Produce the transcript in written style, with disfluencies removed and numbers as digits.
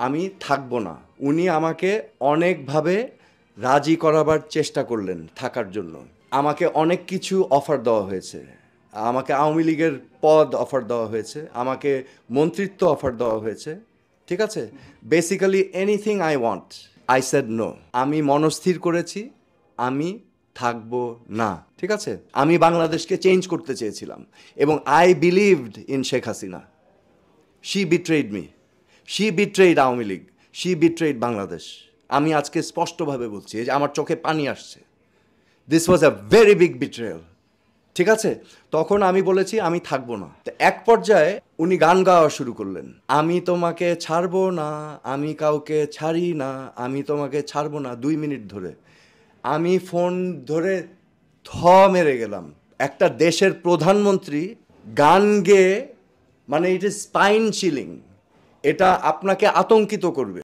আমি থাকবো না। উনি আমাকে অনেকভাবে রাজি করাবার চেষ্টা করলেন থাকার জন্য। আমাকে অনেক কিছু অফার দেওয়া হয়েছে। আমাকে আওয়ামী লীগের পদ অফার দেওয়া হয়েছে, আমাকে মন্ত্রিত্ব অফার দেওয়া হয়েছে, ঠিক আছে? Basically anything I want, I said no. আমি মনস্থির করেছি আমি থাকবো না, ঠিক আছে? আমি বাংলাদেশকে চেঞ্জ করতে চেয়েছিলাম এবং I believed in Sheikh Hasina. She betrayed me, she betrayed Awami League, she betrayed Bangladesh. আমি আজকে স্পষ্টভাবে বলছি, এই যে আমার চোখে পানি আসছে। This was a very big betrayal, ঠিক আছে? তখন আমি বলেছি আমি থাকবো না। তো এক পর্যায়ে উনি গান গাওয়া শুরু করলেন, আমি তোমাকে ছাড়বো না, আমি কাউকে ছাড়ি না, আমি তোমাকে ছাড়বো না, 2 মিনিট ধরে। আমি ফোন ধরে থ মেরে গেলাম। একটা দেশের প্রধানমন্ত্রী গান গেয়ে, মানে ইট ইজ স্পাইন চিলিং, এটা আপনাকে আতঙ্কিত করবে।